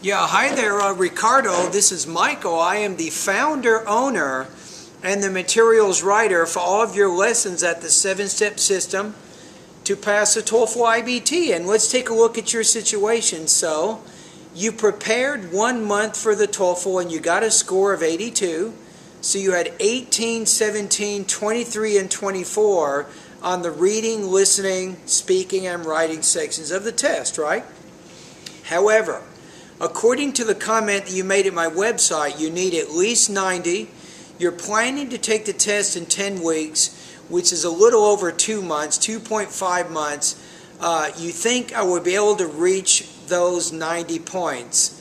Yeah, hi there, Ricardo. This is Michael. I am the founder, owner, and the materials writer for all of your lessons at the 7-step system to pass the TOEFL IBT. And let's take a look at your situation. So, you prepared 1 month for the TOEFL and you got a score of 82. So you had 18, 17, 23, and 24 on the reading, listening, speaking, and writing sections of the test, right? However, according to the comment that you made at my website, you need at least 90. You're planning to take the test in 10 weeks, which is a little over 2 months, 2.5 months. You think I would be able to reach those 90 points.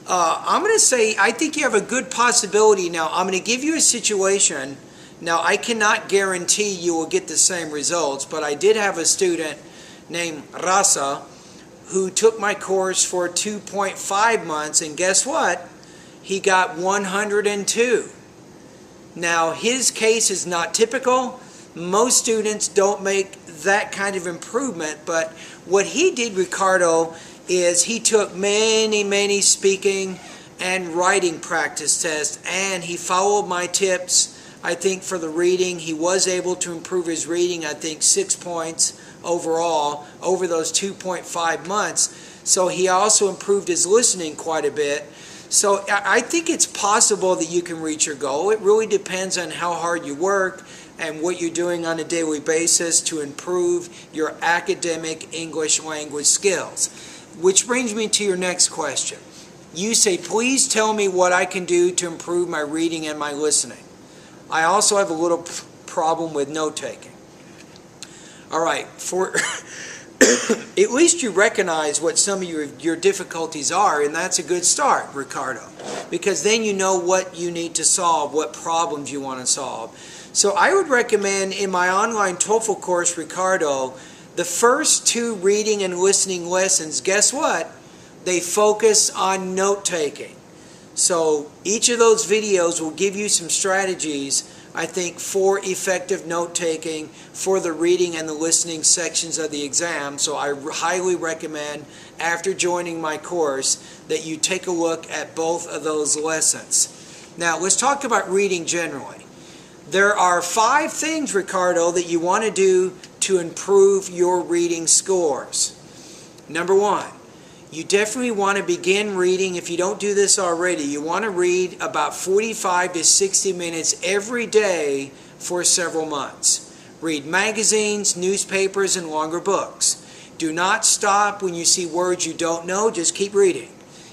I'm going to say I think you have a good possibility. Now, I'm going to give you a situation. Now, I cannot guarantee you will get the same results, but I did have a student named Rasa who took my course for 2.5 months, and guess what? He got 102. Now, his case is not typical. Most students don't make that kind of improvement, but what he did, Ricardo, is he took many speaking and writing practice tests, and he followed my tips. I think for the reading, he was able to improve his reading, I think 6 points overall over those 2.5 months. So he also improved his listening quite a bit. So I think it's possible that you can reach your goal. It really depends on how hard you work and what you're doing on a daily basis to improve your academic English language skills. Which brings me to your next question. You say, please tell me what I can do to improve my reading and my listening. I also have a little problem with note-taking. All right, for at least you recognize what some of your difficulties are, and that's a good start, Ricardo, because then you know what you need to solve, what problems you want to solve. So I would recommend in my online TOEFL course, Ricardo, the first 2 reading and listening lessons, guess what? They focus on note-taking. So each of those videos will give you some strategies, I think, for effective note-taking for the reading and the listening sections of the exam. So I highly recommend, after joining my course, that you take a look at both of those lessons. Now, let's talk about reading generally. There are 5 things, Ricardo, that you want to do to improve your reading scores. Number 1. You definitely want to begin reading. If you don't do this already, you want to read about 45 to 60 minutes every day for several months. Read magazines, newspapers, and longer books. Do not stop when you see words you don't know. Just keep reading.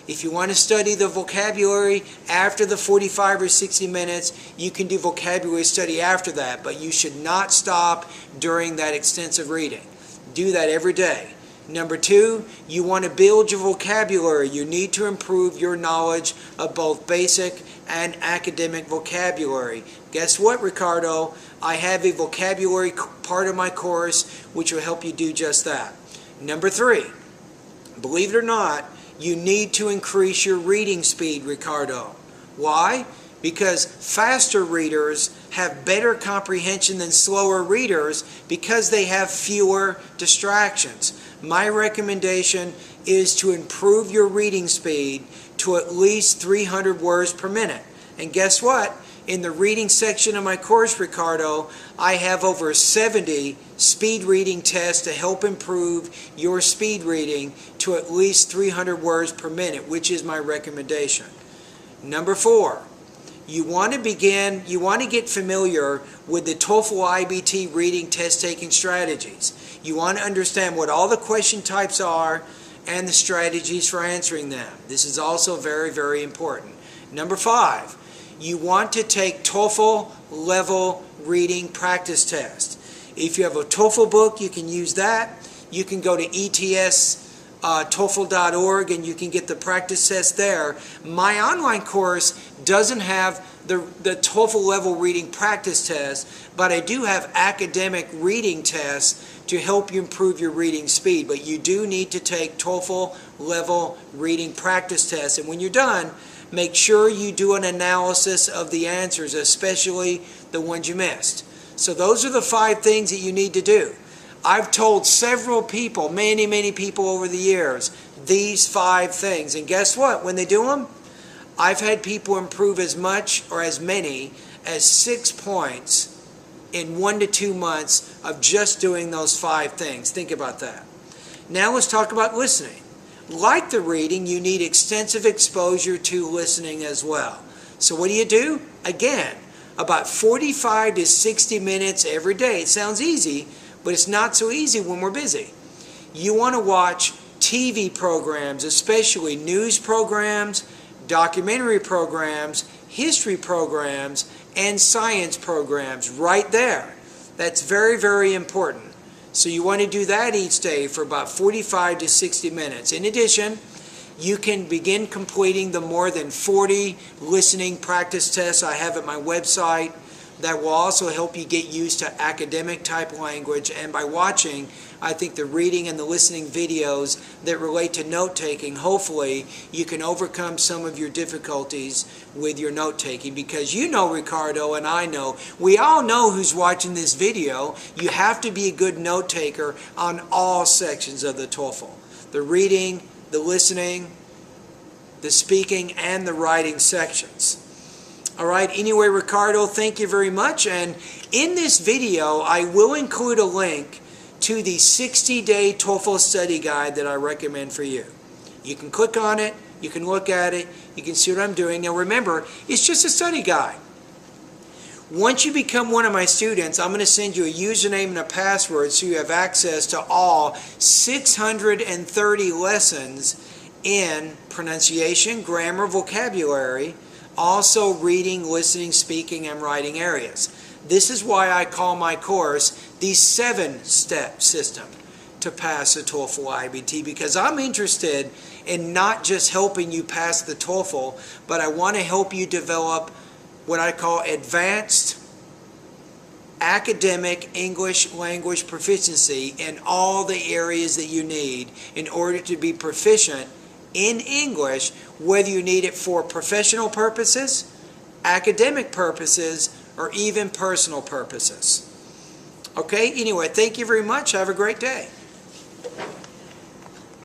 If you want to study the vocabulary after the 45 or 60 minutes, you can do vocabulary study after that, but you should not stop during that extensive reading. Do that every day. Number 2, you want to build your vocabulary. You need to improve your knowledge of both basic and academic vocabulary. Guess what, Ricardo? I have a vocabulary part of my course which will help you do just that. Number 3, believe it or not, you need to increase your reading speed, Ricardo. Why? Because faster readers have better comprehension than slower readers because they have fewer distractions. My recommendation is to improve your reading speed to at least 300 words per minute. And guess what? In the reading section of my course, Ricardo, I have over 70 speed reading tests to help improve your speed reading to at least 300 words per minute, which is my recommendation. Number 4. You want to get familiar with the TOEFL IBT reading test taking strategies. You want to understand what all the question types are and the strategies for answering them. This is also very important. Number 5, you want to take TOEFL level reading practice test. If you have a TOEFL book, you can use that. You can go to TOEFL.org and you can get the practice test there. My online course doesn't have the TOEFL level reading practice test, but I do have academic reading tests to help you improve your reading speed. But you do need to take TOEFL level reading practice tests. And when you're done, make sure you do an analysis of the answers, especially the ones you missed. So those are the 5 things that you need to do. I've told several people, many people over the years, these 5 things. And guess what? When they do them, I've had people improve as much or as many as 6 points in 1 to 2 months of just doing those 5 things. Think about that. Now let's talk about listening. Like the reading, you need extensive exposure to listening as well. So what do? Again, about 45 to 60 minutes every day. It sounds easy, but it's not so easy when we're busy. You want to watch TV programs, especially news programs, documentary programs, history programs, and science programs right there. That's very important. So you want to do that each day for about 45 to 60 minutes. In addition, you can begin completing the more than 40 listening practice tests I have at my website that will also help you get used to academic type language. And by watching, I think, the reading and the listening videos that relate to note-taking, hopefully you can overcome some of your difficulties with your note-taking. Because you know, Ricardo, and I know, we all know who's watching this video, you have to be a good note-taker on all sections of the TOEFL. The reading, the listening, the speaking, and the writing sections. All right, anyway, Ricardo, thank you very much. And in this video, I will include a link to the 60-day TOEFL study guide that I recommend for you. You can click on it, you can look at it, you can see what I'm doing. Now remember, it's just a study guide. Once you become one of my students, I'm going to send you a username and a password so you have access to all 630 lessons in pronunciation, grammar, vocabulary, also reading, listening, speaking, and writing areas. This is why I call my course the 7-step system to pass the TOEFL IBT, because I'm interested in not just helping you pass the TOEFL, but I want to help you develop what I call advanced academic English language proficiency in all the areas that you need in order to be proficient in English, whether you need it for professional purposes, academic purposes, or even personal purposes. Okay, anyway, thank you very much. Have a great day.